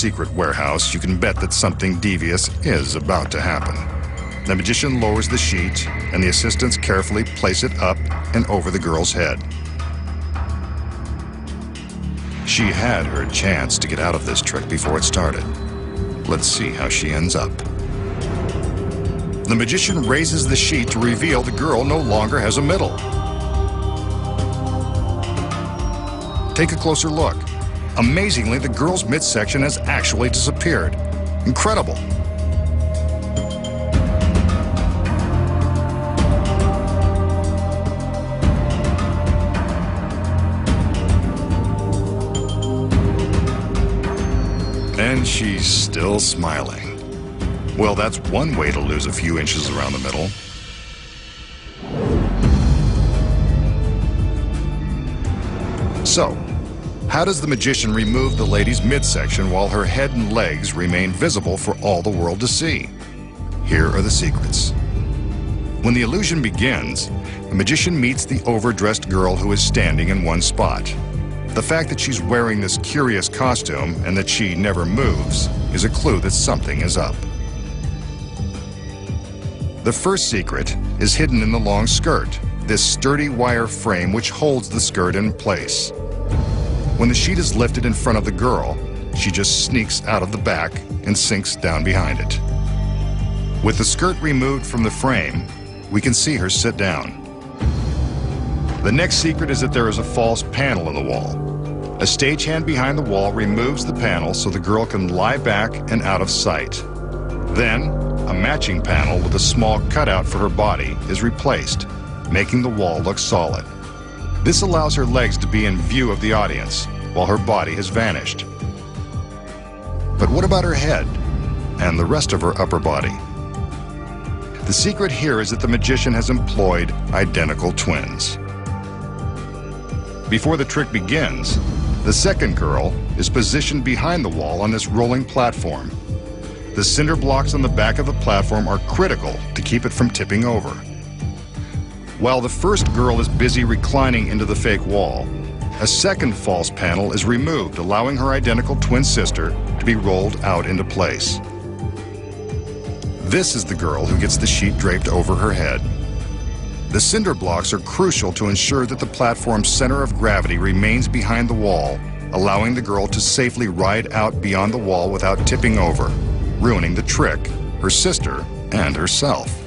secret warehouse, you can bet that something devious is about to happen. The magician lowers the sheet, and the assistants carefully place it up and over the girl's head. She had her chance to get out of this trick before it started. Let's see how she ends up. The magician raises the sheet to reveal the girl no longer has a middle. Take a closer look. Amazingly, the girl's midsection has actually disappeared. Incredible. And she's still smiling. Well, that's one way to lose a few inches around the middle. So, how does the magician remove the lady's midsection while her head and legs remain visible for all the world to see? Here are the secrets. When the illusion begins, the magician meets the overdressed girl who is standing in one spot. The fact that she's wearing this curious costume and that she never moves is a clue that something is up. The first secret is hidden in the long skirt, this sturdy wire frame which holds the skirt in place. When the sheet is lifted in front of the girl, she just sneaks out of the back and sinks down behind it. With the skirt removed from the frame, we can see her sit down. The next secret is that there is a false panel in the wall. A stagehand behind the wall removes the panel so the girl can lie back and out of sight. Then, a matching panel with a small cutout for her body is replaced, making the wall look solid. This allows her legs to be in view of the audience, while her body has vanished. But what about her head and the rest of her upper body? The secret here is that the magician has employed identical twins. Before the trick begins, the second girl is positioned behind the wall on this rolling platform. The cinder blocks on the back of the platform are critical to keep it from tipping over. While the first girl is busy reclining into the fake wall, a second false panel is removed, allowing her identical twin sister to be rolled out into place. This is the girl who gets the sheet draped over her head. The cinder blocks are crucial to ensure that the platform's center of gravity remains behind the wall, allowing the girl to safely ride out beyond the wall without tipping over, ruining the trick, her sister, and herself.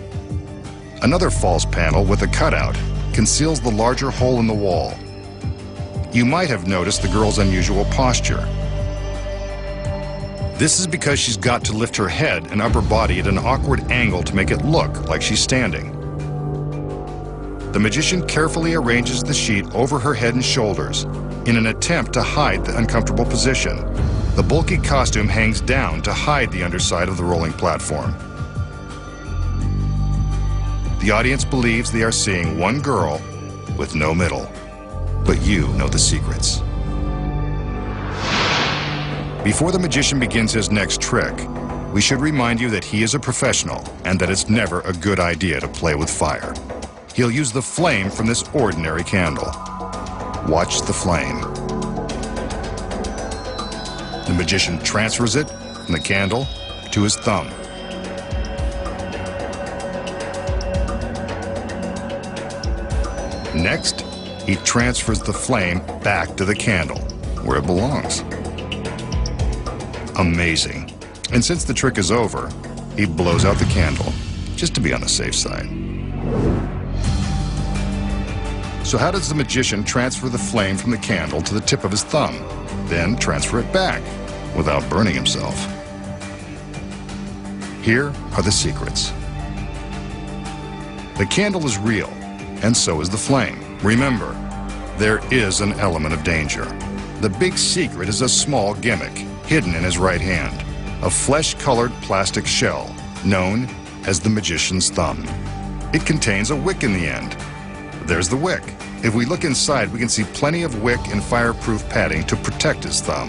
Another false panel with a cutout conceals the larger hole in the wall. You might have noticed the girl's unusual posture. This is because she's got to lift her head and upper body at an awkward angle to make it look like she's standing. The magician carefully arranges the sheet over her head and shoulders in an attempt to hide the uncomfortable position. The bulky costume hangs down to hide the underside of the rolling platform. The audience believes they are seeing one girl with no middle, but you know the secrets. Before the magician begins his next trick, we should remind you that he is a professional and that it's never a good idea to play with fire. He'll use the flame from this ordinary candle. Watch the flame. The magician transfers it from the candle to his thumb. Next, he transfers the flame back to the candle, where it belongs. Amazing. And since the trick is over, he blows out the candle, just to be on the safe side. So how does the magician transfer the flame from the candle to the tip of his thumb, then transfer it back without burning himself? Here are the secrets. The candle is real, and so is the flame. Remember, there is an element of danger. The big secret is a small gimmick hidden in his right hand, a flesh-colored plastic shell known as the magician's thumb. It contains a wick in the end. There's the wick. If we look inside, we can see plenty of wick and fireproof padding to protect his thumb.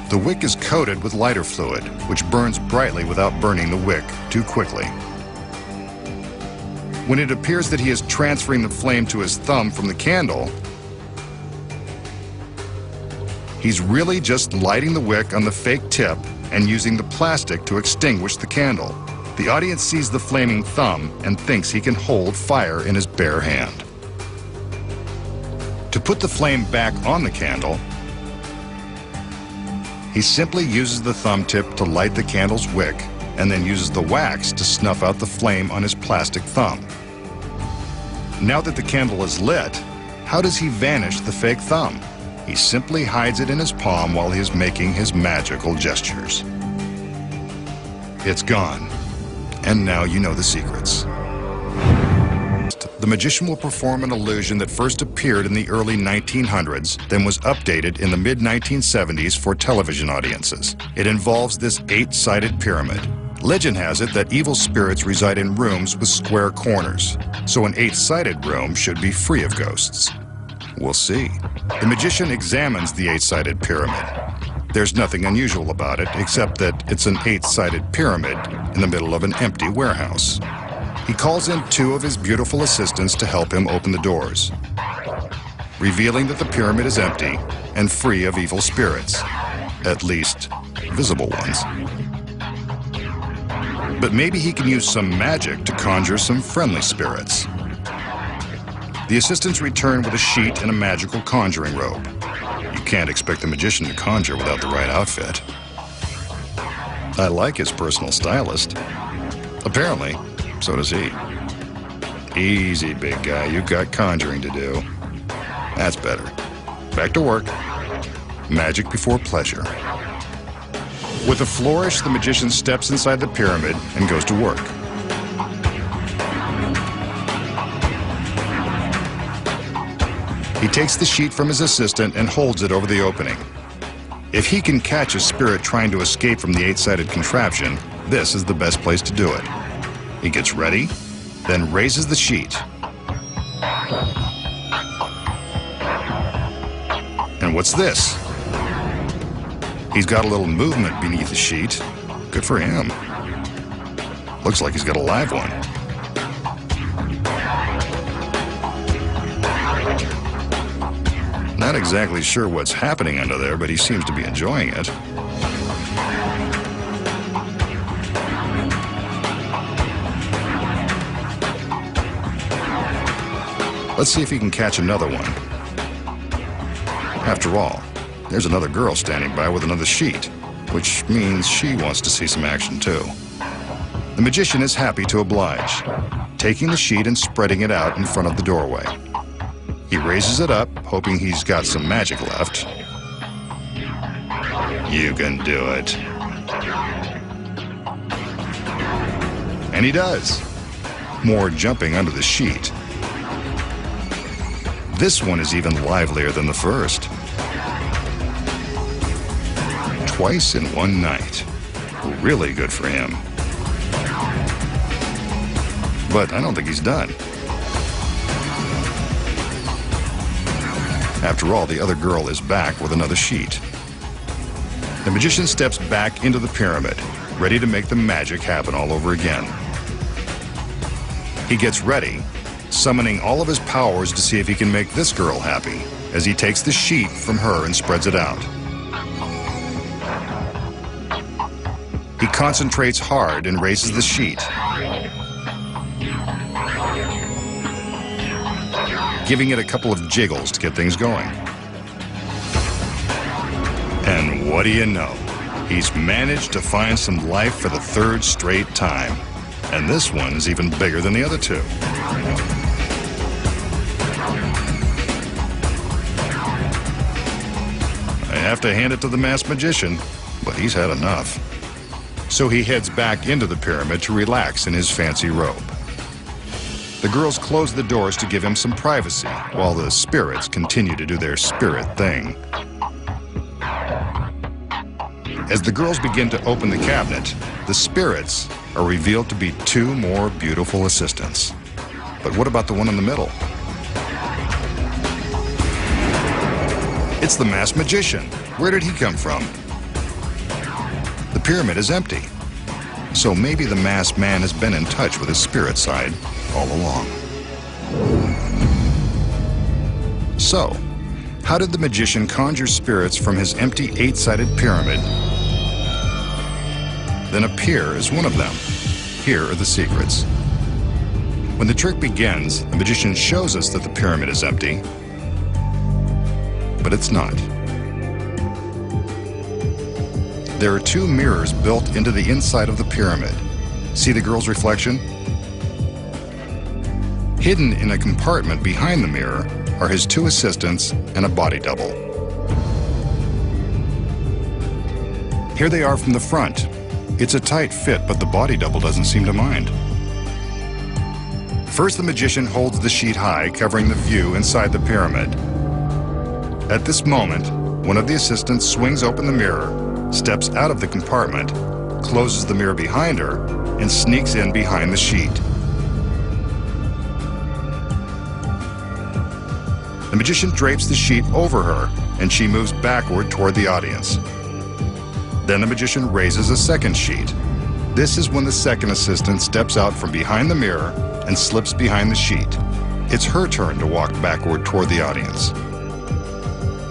The wick is coated with lighter fluid, which burns brightly without burning the wick too quickly. When it appears that he is transferring the flame to his thumb from the candle, he He's really just lighting the wick on the fake tip and using the plastic to extinguish the candle. The audience sees the flaming thumb and thinks he can hold fire in his bare hand. To put the flame back on the candle, he simply uses the thumb tip to light the candle's wick and then uses the wax to snuff out the flame on his plastic thumb. Now that the candle is lit, how does he vanish the fake thumb? He simply hides it in his palm while he is making his magical gestures. It's gone. And now you know the secrets. The magician will perform an illusion that first appeared in the early 1900s, then was updated in the mid-1970s for television audiences. It involves this 8-sided pyramid. Legend has it that evil spirits reside in rooms with square corners, so an 8-sided room should be free of ghosts. We'll see. The magician examines the 8-sided pyramid. There's nothing unusual about it, except that it's an 8-sided pyramid in the middle of an empty warehouse. He calls in 2 of his beautiful assistants to help him open the doors, revealing that the pyramid is empty and free of evil spirits, at least visible ones. But maybe he can use some magic to conjure some friendly spirits. The assistants return with a sheet and a magical conjuring robe. You can't expect the magician to conjure without the right outfit. I like his personal stylist. Apparently, so does he. Easy, big guy. You've got conjuring to do. That's better. Back to work. Magic before pleasure. With a flourish, the magician steps inside the pyramid and goes to work. He takes the sheet from his assistant and holds it over the opening. If he can catch a spirit trying to escape from the 8-sided contraption, this is the best place to do it. He gets ready, then raises the sheet. And what's this? He's got a little movement beneath the sheet. Good for him. Looks like he's got a live one. Not exactly sure what's happening under there, but he seems to be enjoying it. Let's see if he can catch another one. After all, there's another girl standing by with another sheet, which means she wants to see some action too. The magician is happy to oblige, taking the sheet and spreading it out in front of the doorway. He raises it up, hoping he's got some magic left. You can do it. And he does. More jumping under the sheet. This one is even livelier than the first. Twice in one night. Really good for him. But I don't think he's done. After all, the other girl is back with another sheet. The magician steps back into the pyramid, ready to make the magic happen all over again. He gets ready, summoning all of his powers to see if he can make this girl happy, as he takes the sheet from her and spreads it out. He concentrates hard and raises the sheet, giving it a couple of jiggles to get things going. And what do you know? He's managed to find some life for the 3rd straight time. And this one is even bigger than the other 2. I have to hand it to the masked magician, but he's had enough. So he heads back into the pyramid to relax in his fancy robe. The girls close the doors to give him some privacy, while the spirits continue to do their spirit thing. As the girls begin to open the cabinet, the spirits are revealed to be 2 more beautiful assistants. But what about the one in the middle? It's the masked magician. Where did he come from? The pyramid is empty. So maybe the masked man has been in touch with his spirit side all along. So, How did the magician conjure spirits from his empty 8-sided pyramid, then appear as one of them? Here are the secrets. When the trick begins, the magician shows us that the pyramid is empty, but it's not. There are 2 mirrors built into the inside of the pyramid. See the girl's reflection? Hidden in a compartment behind the mirror are his 2 assistants and a body double. Here they are from the front. It's a tight fit, but the body double doesn't seem to mind. First, the magician holds the sheet high, covering the view inside the pyramid. At this moment, one of the assistants swings open the mirror, steps out of the compartment, closes the mirror behind her, and sneaks in behind the sheet. The magician drapes the sheet over her, and she moves backward toward the audience. Then the magician raises a second sheet. This is when the second assistant steps out from behind the mirror and slips behind the sheet. It's her turn to walk backward toward the audience.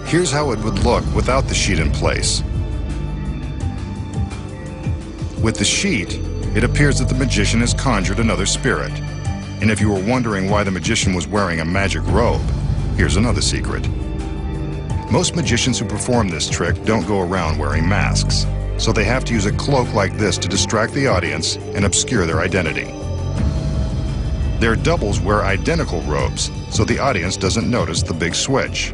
Here's how it would look without the sheet in place. With the sheet, it appears that the magician has conjured another spirit. And if you were wondering why the magician was wearing a magic robe, here's another secret. Most magicians who perform this trick don't go around wearing masks, so they have to use a cloak like this to distract the audience and obscure their identity. Their doubles wear identical robes, so the audience doesn't notice the big switch.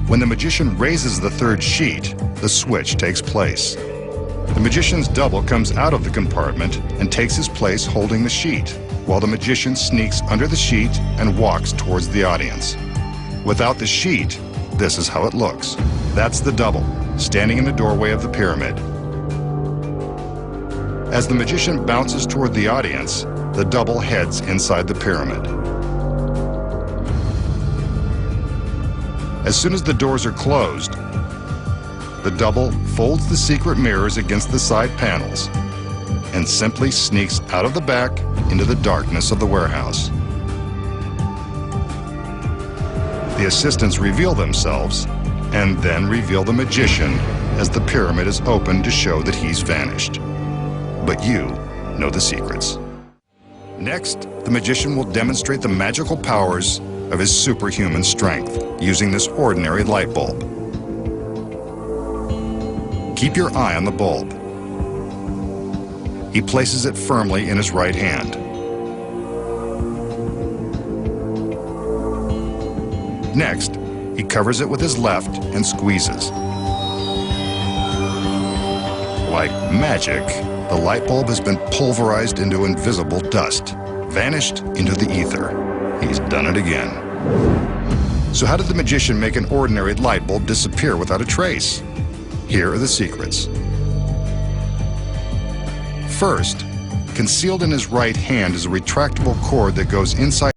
When the magician raises the third sheet, the switch takes place. The magician's double comes out of the compartment and takes his place holding the sheet, while the magician sneaks under the sheet and walks towards the audience. Without the sheet, this is how it looks. That's the double, standing in the doorway of the pyramid. As the magician bounces toward the audience, the double heads inside the pyramid. As soon as the doors are closed, the double folds the secret mirrors against the side panels and simply sneaks out of the back into the darkness of the warehouse. The assistants reveal themselves and then reveal the magician as the pyramid is opened to show that he's vanished. But you know the secrets. Next, the magician will demonstrate the magical powers of his superhuman strength using this ordinary light bulb. Keep your eye on the bulb. He places it firmly in his right hand. Next, he covers it with his left and squeezes. Like magic, the light bulb has been pulverized into invisible dust, vanished into the ether. He's done it again. So how did the magician make an ordinary light bulb disappear without a trace? Here are the secrets. First, concealed in his right hand is a retractable cord that goes inside